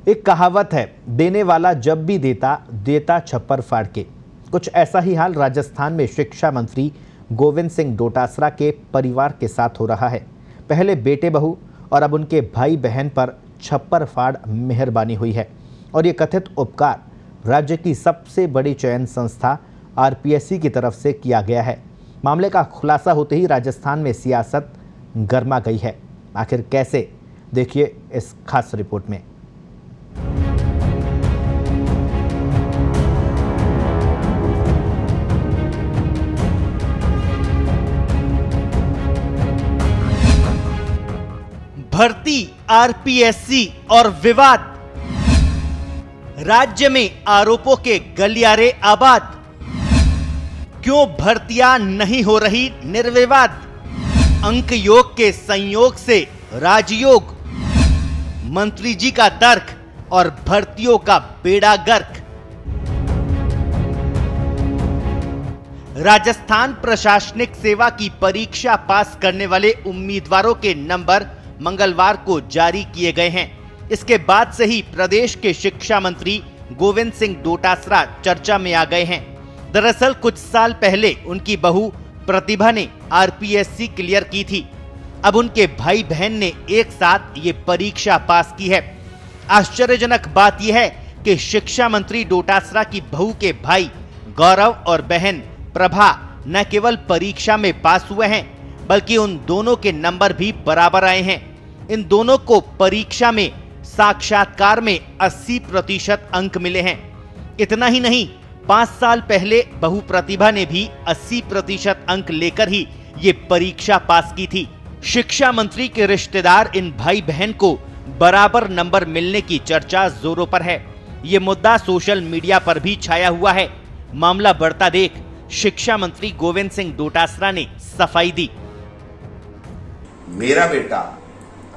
एक कहावत है, देने वाला जब भी देता देता छप्पर फाड़ के। कुछ ऐसा ही हाल राजस्थान में शिक्षा मंत्री गोविंद सिंह डोटासरा के परिवार के साथ हो रहा है। पहले बेटे बहू और अब उनके भाई बहन पर छप्पर फाड़ मेहरबानी हुई है और ये कथित उपकार राज्य की सबसे बड़ी चयन संस्था आरपीएससी की तरफ से किया गया है। मामले का खुलासा होते ही राजस्थान में सियासत गर्मा गई है। आखिर कैसे, देखिए इस खास रिपोर्ट में। भर्ती, आरपीएससी और विवाद, राज्य में आरोपों के गलियारे आबाद। क्यों भर्तियां नहीं हो रही निर्विवाद? अंक योग के संयोग से राजयोग, मंत्री जी का तर्क और भर्तियों का बेड़ा गर्क। राजस्थान प्रशासनिक सेवा की परीक्षा पास करने वाले उम्मीदवारों के नंबर मंगलवार को जारी किए गए हैं। इसके बाद से ही प्रदेश के शिक्षा मंत्री गोविंद सिंह डोटासरा चर्चा में आ गए हैं। दरअसल कुछ साल पहले उनकी बहू प्रतिभा ने आरपीएससी क्लियर की थी। अब उनके भाई बहन ने एक साथ ये परीक्षा पास की है। आश्चर्यजनक बात यह है कि शिक्षा मंत्री डोटासरा की बहू के भाई गौरव और बहन प्रभा न केवल परीक्षा में पास हुए हैं, बल्कि उन दोनों के नंबर भी बराबर आए हैं। इन दोनों को परीक्षा में साक्षात्कार में 80% अंक मिले हैं। इतना ही नहीं, 5 साल पहले बहू प्रतिभा ने भी 80% अंक लेकर ही ये परीक्षा पास की थी। शिक्षा मंत्री के रिश्तेदार इन भाई बहन को बराबर नंबर मिलने की चर्चा जोरों पर है। ये मुद्दा सोशल मीडिया पर भी छाया हुआ है। मामला बढ़ता देख शिक्षा मंत्री गोविंद सिंह डोटासरा ने सफाई दी। मेरा बेटा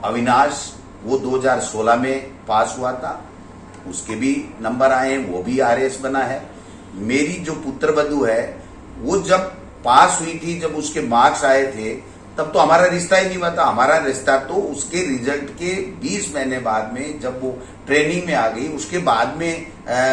अविनाश वो 2016 में पास हुआ था, उसके भी नंबर आए, वो भी आरएस बना है। मेरी जो पुत्र वधू है वो जब पास हुई थी, जब उसके मार्क्स आए थे, तब तो हमारा रिश्ता ही नहीं हुआ था। हमारा रिश्ता तो उसके रिजल्ट के 20 महीने बाद में, जब वो ट्रेनिंग में आ गई, उसके बाद में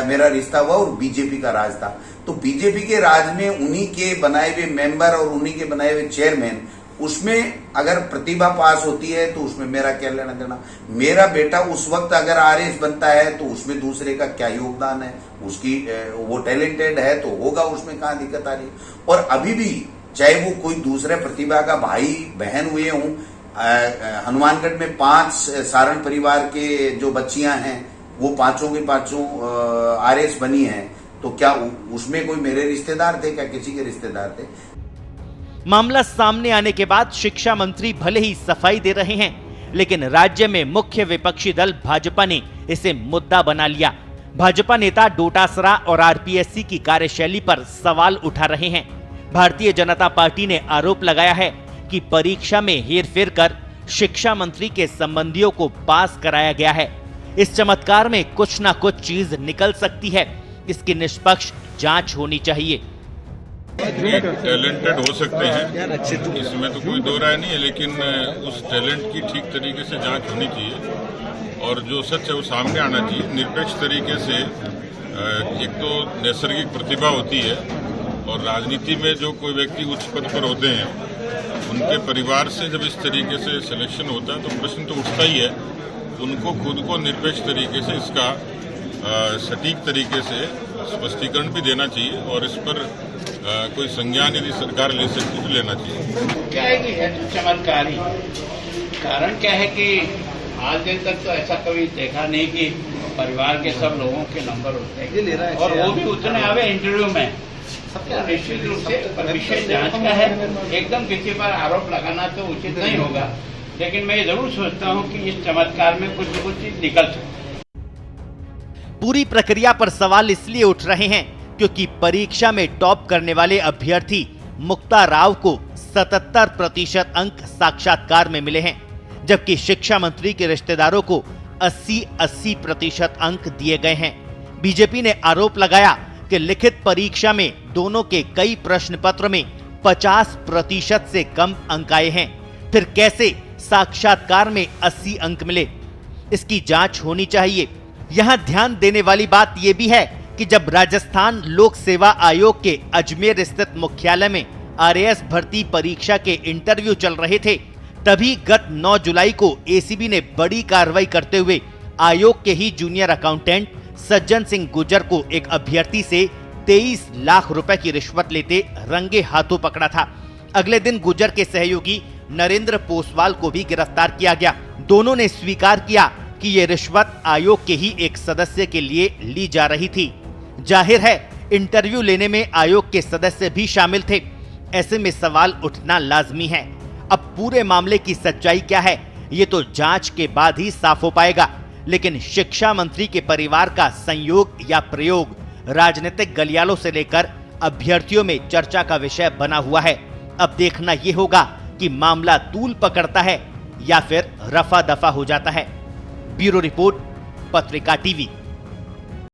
मेरा रिश्ता हुआ और बीजेपी का राज था। तो बीजेपी के राज में उन्हीं के बनाए हुए मेंबर और उन्हीं के बनाए हुए चेयरमैन, उसमें अगर प्रतिभा पास होती है तो उसमें मेरा क्या लेना देना। मेरा बेटा उस वक्त अगर आरएस बनता है तो उसमें दूसरे का क्या योगदान है? उसकी वो टैलेंटेड है तो होगा, उसमें कहां दिक्कत आ रही है। और अभी भी चाहे वो कोई दूसरे प्रतिभा का भाई बहन हुए हों, हनुमानगढ़ में 5 सारण परिवार के जो बच्चियां हैं वो पांचों के पांचों आरएस बनी हैं, तो क्या उसमें कोई मेरे रिश्तेदार थे? क्या किसी के रिश्तेदार थे? मामला सामने आने के बाद शिक्षा मंत्री भले ही सफाई दे रहे हैं, लेकिन राज्य में मुख्य विपक्षी दल भाजपा ने इसे मुद्दा बना लिया। भाजपा नेता डोटासरा और आरपीएससी की कार्यशैली पर सवाल उठा रहे हैं। भारतीय जनता पार्टी ने आरोप लगाया है कि परीक्षा में हेरफेर कर शिक्षा मंत्री के संबंधियों को पास कराया गया है। इस चमत्कार में कुछ ना कुछ चीज निकल सकती है। इसकी निष्पक्ष जांच होनी चाहिए। टैलेंटेड हो सकते हैं, इसमें तो कोई दो राय नहीं है, लेकिन उस टैलेंट की ठीक तरीके से जांच होनी चाहिए और जो सच है वो सामने आना चाहिए निरपेक्ष तरीके से। एक तो नैसर्गिक प्रतिभा होती है और राजनीति में जो कोई व्यक्ति उच्च पद पर होते हैं उनके परिवार से जब इस तरीके से सिलेक्शन होता है तो प्रश्न तो उठता ही है। उनको खुद को निरपेक्ष तरीके से इसका सटीक तरीके से स्पष्टीकरण भी देना चाहिए और इस पर कोई संज्ञान यदि सरकार ले सकती तो लेना चाहिए। क्या है कि है तो चमत्कारी। कारण क्या है कि आज दिन तक तो ऐसा कभी देखा नहीं कि परिवार के सब लोगों के नंबर होते हैं और वो भी उतने आवे इंटरव्यू में। तो निश्चित रूप से विशेष जांच का है, एकदम किसी पर आरोप लगाना तो उचित नहीं होगा, लेकिन मैं ये जरूर सोचता हूँ कि इस चमत्कार में कुछ न कुछ चीज निकल सकती। पूरी प्रक्रिया पर सवाल इसलिए उठ रहे हैं क्योंकि परीक्षा में टॉप करने वाले अभ्यर्थी मुक्ता राव को 77% अंक साक्षात्कार में मिले हैं, जबकि शिक्षा मंत्री के रिश्तेदारों को 80% अंक दिए गए हैं। बीजेपी ने आरोप लगाया कि लिखित परीक्षा में दोनों के कई प्रश्न पत्र में 50% से कम अंक आए हैं। फिर कैसे साक्षात्कार में 80 अंक मिले? इसकी जांच होनी चाहिए। यहां ध्यान देने वाली बात यह भी है कि जब राजस्थान लोक सेवा आयोग के अजमेर स्थित मुख्यालय में आरएएस भर्ती परीक्षा के इंटरव्यू चल रहे थे, तभी गत 9 जुलाई को एसीबी ने बड़ी कार्रवाई करते हुए आयोग के ही जूनियर अकाउंटेंट सज्जन सिंह गुर्जर को एक अभ्यर्थी से 23 लाख रुपए की रिश्वत लेते रंगे हाथों पकड़ा था। अगले दिन गुर्जर के सहयोगी नरेंद्र पोसवाल को भी गिरफ्तार किया गया। दोनों ने स्वीकार किया कि ये रिश्वत आयोग के ही एक सदस्य के लिए ली जा रही थी। जाहिर है इंटरव्यू लेने में आयोग के सदस्य भी शामिल थे। ऐसे में सवाल उठना लाजमी है। अब पूरे मामले की सच्चाई क्या है, ये तो जांच के बाद ही साफ हो पाएगा। लेकिन शिक्षा मंत्री के परिवार का संयोग या प्रयोग राजनीतिक गलियारों से लेकर अभ्यर्थियों में चर्चा का विषय बना हुआ है। अब देखना यह होगा कि मामला तूल पकड़ता है या फिर रफा दफा हो जाता है। ब्यूरो रिपोर्ट, पत्रिका टीवी।